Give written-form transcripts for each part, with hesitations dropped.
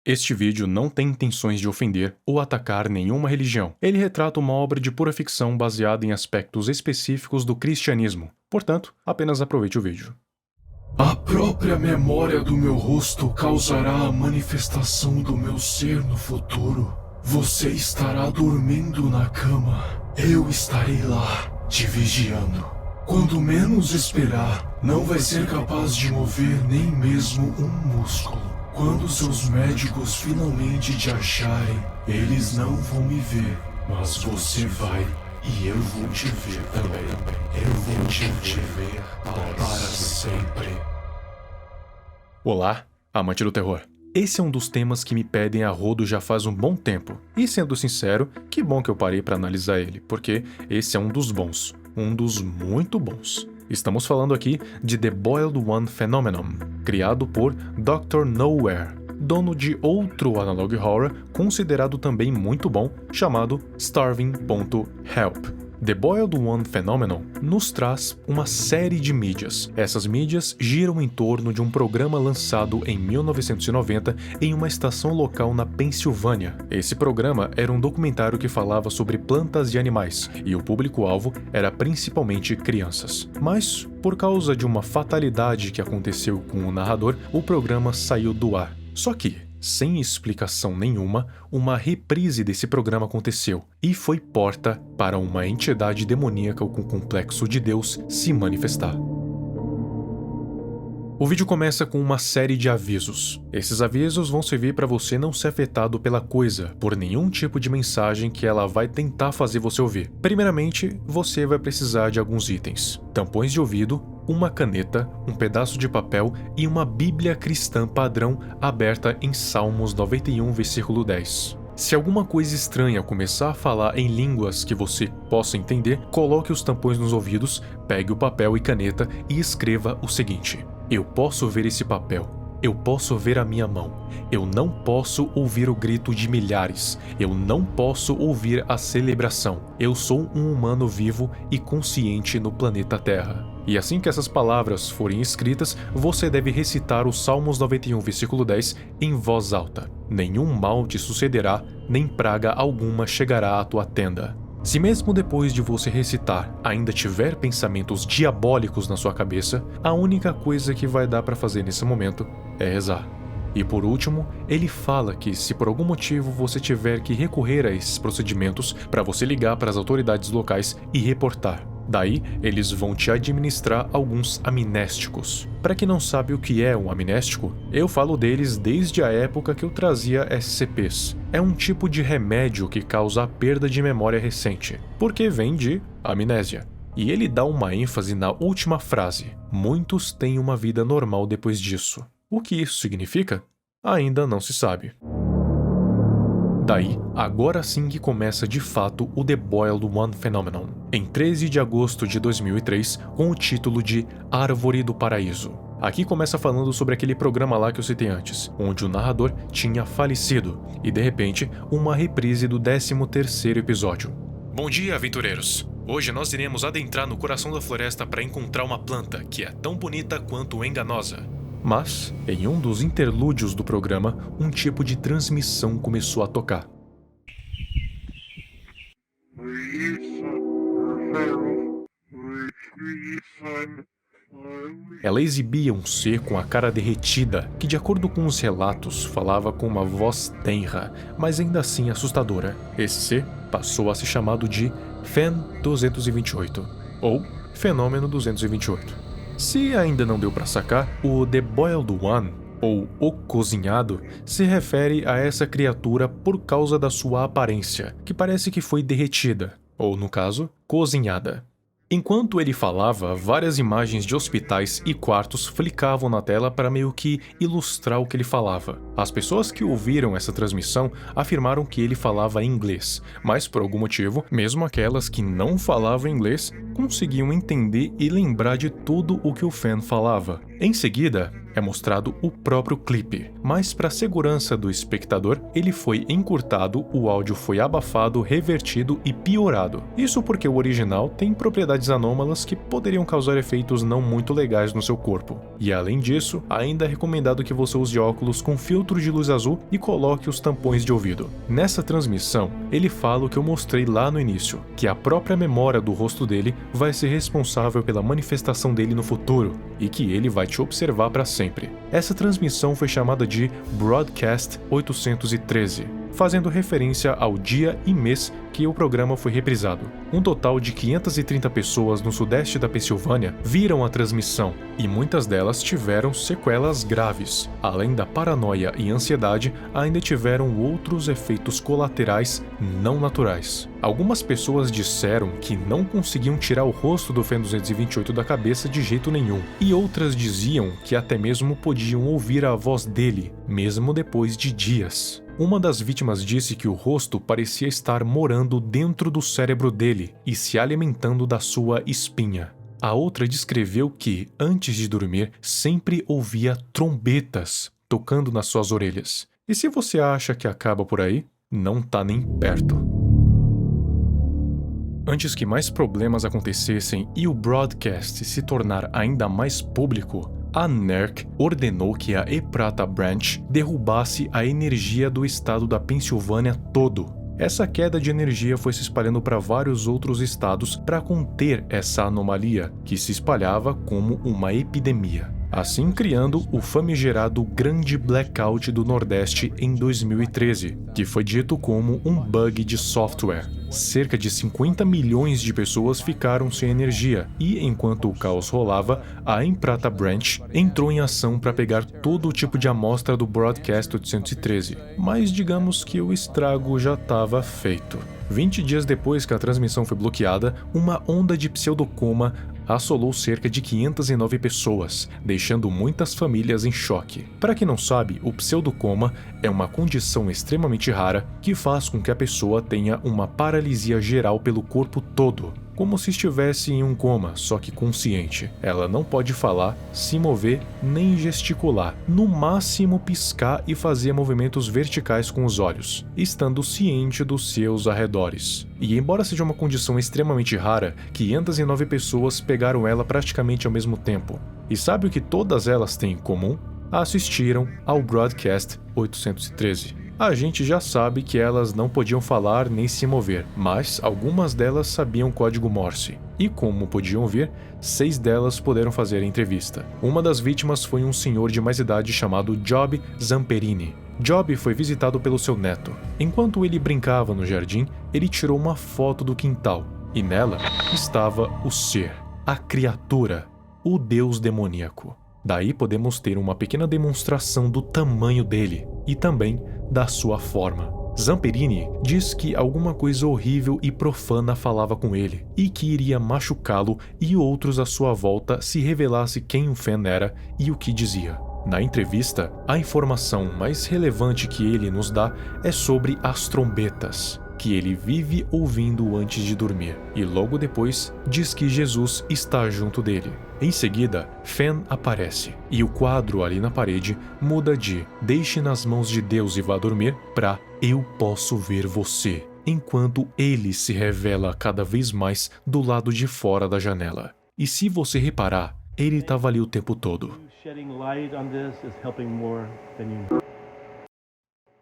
Este vídeo não tem intenções de ofender ou atacar nenhuma religião. Ele retrata uma obra de pura ficção baseada em aspectos específicos do cristianismo. Portanto, apenas aproveite o vídeo. A própria memória do meu rosto causará a manifestação do meu ser no futuro. Você estará dormindo na cama. Eu estarei lá, te vigiando. Quando menos esperar, não vai ser capaz de mover nem mesmo um músculo. Quando seus médicos finalmente te acharem, eles não vão me ver, mas você vai e eu vou te ver também. Eu vou te ver para sempre. Olá, amante do terror. Esse é um dos temas que me pedem a rodo já faz um bom tempo. E sendo sincero, que bom que eu parei para analisar ele, porque esse é um dos bons, um dos muito bons. Estamos falando aqui de The Boiled One Phenomenon, criado por Dr. Nowhere, dono de outro analog horror considerado também muito bom, chamado Starving.Help. The Boiled One Phenomenon nos traz uma série de mídias. Essas mídias giram em torno de um programa lançado em 1990 em uma estação local na Pensilvânia. Esse programa era um documentário que falava sobre plantas e animais, e o público-alvo era principalmente crianças. Mas, por causa de uma fatalidade que aconteceu com o narrador, o programa saiu do ar. Só que, sem explicação nenhuma, uma reprise desse programa aconteceu e foi porta para uma entidade demoníaca com o complexo de Deus se manifestar. O vídeo começa com uma série de avisos. Esses avisos vão servir para você não ser afetado pela coisa, por nenhum tipo de mensagem que ela vai tentar fazer você ouvir. Primeiramente, você vai precisar de alguns itens: tampões de ouvido, uma caneta, um pedaço de papel e uma Bíblia cristã padrão aberta em Salmos 91, versículo 10. Se alguma coisa estranha começar a falar em línguas que você possa entender, coloque os tampões nos ouvidos, pegue o papel e caneta e escreva o seguinte: eu posso ver esse papel. Eu posso ver a minha mão. Eu não posso ouvir o grito de milhares. Eu não posso ouvir a celebração. Eu sou um humano vivo e consciente no planeta Terra. E assim que essas palavras forem escritas, você deve recitar o Salmos 91, versículo 10 em voz alta. Nenhum mal te sucederá, nem praga alguma chegará à tua tenda. Se mesmo depois de você recitar ainda tiver pensamentos diabólicos na sua cabeça, a única coisa que vai dar para fazer nesse momento é rezar. E por último, ele fala que se por algum motivo você tiver que recorrer a esses procedimentos, para você ligar para as autoridades locais e reportar. Daí, eles vão te administrar alguns amnésticos. Para quem não sabe o que é um amnéstico, eu falo deles desde a época que eu trazia SCPs. É um tipo de remédio que causa a perda de memória recente, porque vem de amnésia. E ele dá uma ênfase na última frase: muitos têm uma vida normal depois disso. O que isso significa? Ainda não se sabe. Daí, agora sim que começa de fato o The Boiled One Phenomenon, em 13 de agosto de 2003, com o título de Árvore do Paraíso. Aqui começa falando sobre aquele programa lá que eu citei antes, onde o narrador tinha falecido, e de repente, uma reprise do 13º episódio. Bom dia, aventureiros! Hoje nós iremos adentrar no coração da floresta para encontrar uma planta que é tão bonita quanto enganosa. Mas, em um dos interlúdios do programa, um tipo de transmissão começou a tocar. Ela exibia um ser com a cara derretida, que de acordo com os relatos, falava com uma voz tenra, mas ainda assim assustadora. Esse ser passou a ser chamado de Fen 228, ou Fenômeno 228. Se ainda não deu para sacar, o The Boiled One, ou o cozinhado, se refere a essa criatura por causa da sua aparência, que parece que foi derretida, ou no caso, cozinhada. Enquanto ele falava, várias imagens de hospitais e quartos flicavam na tela para meio que ilustrar o que ele falava. As pessoas que ouviram essa transmissão afirmaram que ele falava inglês, mas por algum motivo, mesmo aquelas que não falavam inglês, conseguiam entender e lembrar de tudo o que o Fen falava. Em seguida, é mostrado o próprio clipe, mas para a segurança do espectador, ele foi encurtado, o áudio foi abafado, revertido e piorado. Isso porque o original tem propriedades anômalas que poderiam causar efeitos não muito legais no seu corpo. E além disso, ainda é recomendado que você use óculos com filtro de luz azul e coloque os tampões de ouvido. Nessa transmissão, ele fala o que eu mostrei lá no início, que a própria memória do rosto dele vai ser responsável pela manifestação dele no futuro e que ele vai te observar para sempre. Essa transmissão foi chamada de Broadcast 813, fazendo referência ao dia e mês que o programa foi reprisado. Um total de 530 pessoas no sudeste da Pensilvânia viram a transmissão e muitas delas tiveram sequelas graves. Além da paranoia e ansiedade, ainda tiveram outros efeitos colaterais não naturais. Algumas pessoas disseram que não conseguiam tirar o rosto do Fan 228 da cabeça de jeito nenhum, e outras diziam que até mesmo podiam ouvir a voz dele, mesmo depois de dias. Uma das vítimas disse que o rosto parecia estar morando dentro do cérebro dele e se alimentando da sua espinha. A outra descreveu que, antes de dormir, sempre ouvia trombetas tocando nas suas orelhas. E se você acha que acaba por aí, não tá nem perto. Antes que mais problemas acontecessem e o broadcast se tornar ainda mais público, a NERC ordenou que a Ephrata Branch derrubasse a energia do estado da Pensilvânia todo. Essa queda de energia foi se espalhando para vários outros estados para conter essa anomalia, que se espalhava como uma epidemia, assim criando o famigerado Grande Blackout do Nordeste em 2013, que foi dito como um bug de software. Cerca de 50 milhões de pessoas ficaram sem energia e, enquanto o caos rolava, a Ephrata Branch entrou em ação para pegar todo tipo de amostra do Broadcast 813, mas digamos que o estrago já estava feito. 20 dias depois que a transmissão foi bloqueada, uma onda de pseudocoma assolou cerca de 509 pessoas, deixando muitas famílias em choque. Para quem não sabe, o pseudocoma é uma condição extremamente rara que faz com que a pessoa tenha uma paralisia geral pelo corpo todo, como se estivesse em um coma, só que consciente. Ela não pode falar, se mover, nem gesticular, no máximo piscar e fazer movimentos verticais com os olhos, estando ciente dos seus arredores. E embora seja uma condição extremamente rara, 509 pessoas pegaram ela praticamente ao mesmo tempo. E sabe o que todas elas têm em comum? Assistiram ao Broadcast 813. A gente já sabe que elas não podiam falar nem se mover, mas algumas delas sabiam código Morse. E como podiam ver, 6 delas puderam fazer a entrevista. Uma das vítimas foi um senhor de mais idade chamado Job Zamperini. Job foi visitado pelo seu neto. Enquanto ele brincava no jardim, ele tirou uma foto do quintal, e nela estava o ser, a criatura, o deus demoníaco. Daí podemos ter uma pequena demonstração do tamanho dele e também da sua forma. Zamperini diz que alguma coisa horrível e profana falava com ele e que iria machucá-lo e outros à sua volta se revelasse quem o Fan era e o que dizia. Na entrevista, a informação mais relevante que ele nos dá é sobre as trombetas, que ele vive ouvindo antes de dormir, e logo depois diz que Jesus está junto dele. Em seguida, Fan aparece, e o quadro ali na parede muda de "Deixe nas mãos de Deus e vá dormir" para "Eu posso ver você", enquanto ele se revela cada vez mais do lado de fora da janela. E se você reparar, ele estava ali o tempo todo.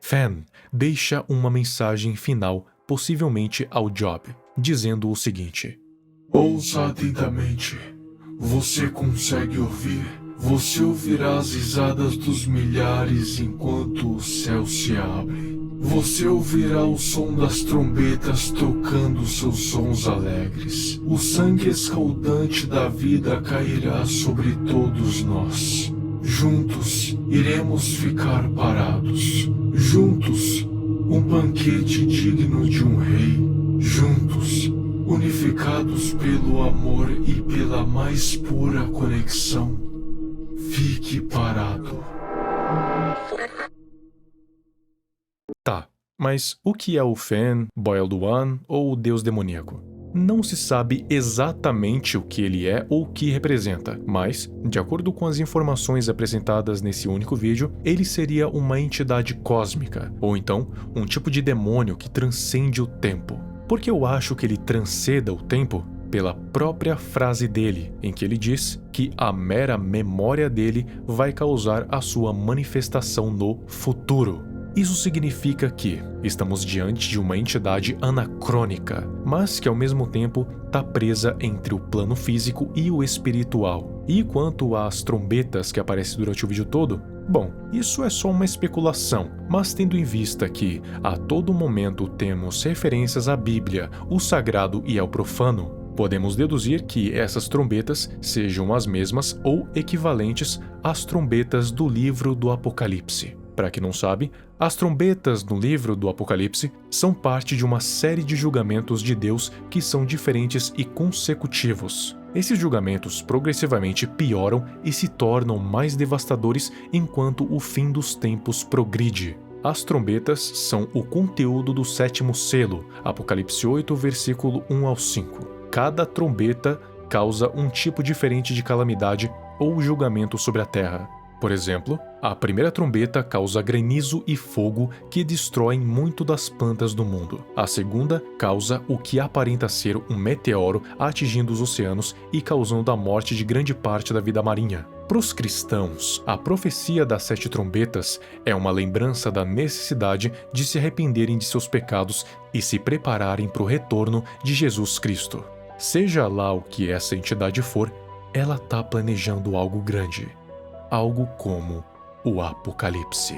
Fan deixa uma mensagem final, possivelmente ao Job, dizendo o seguinte: ouça atentamente. Você consegue ouvir? Você ouvirá as risadas dos milhares enquanto o céu se abre. Você ouvirá o som das trombetas tocando seus sons alegres. O sangue escaldante da vida cairá sobre todos nós. Juntos iremos ficar parados. Juntos, um banquete digno de um rei. Juntos, unificados pelo amor e pela mais pura conexão. Fique parado. Tá, mas o que é o Fan, Boiled One ou o deus demoníaco? Não se sabe exatamente o que ele é ou o que representa, mas, de acordo com as informações apresentadas nesse único vídeo, ele seria uma entidade cósmica, ou então um tipo de demônio que transcende o tempo. Por que eu acho que ele transcenda o tempo? Pela própria frase dele, em que ele diz que a mera memória dele vai causar a sua manifestação no futuro. Isso significa que estamos diante de uma entidade anacrônica, mas que ao mesmo tempo está presa entre o plano físico e o espiritual. E quanto às trombetas que aparecem durante o vídeo todo, bom, isso é só uma especulação, mas tendo em vista que a todo momento temos referências à Bíblia, o sagrado e ao profano, podemos deduzir que essas trombetas sejam as mesmas ou equivalentes às trombetas do livro do Apocalipse. Para quem não sabe, as trombetas no livro do Apocalipse são parte de uma série de julgamentos de Deus que são diferentes e consecutivos. Esses julgamentos progressivamente pioram e se tornam mais devastadores enquanto o fim dos tempos progride. As trombetas são o conteúdo do 7º selo, Apocalipse 8, versículo 1 ao 5. Cada trombeta causa um tipo diferente de calamidade ou julgamento sobre a terra. Por exemplo, a primeira trombeta causa granizo e fogo que destroem muito das plantas do mundo. A segunda causa o que aparenta ser um meteoro atingindo os oceanos e causando a morte de grande parte da vida marinha. Para os cristãos, a profecia das 7 trombetas é uma lembrança da necessidade de se arrependerem de seus pecados e se prepararem para o retorno de Jesus Cristo. Seja lá o que essa entidade for, ela está planejando algo grande. Algo como o Apocalipse.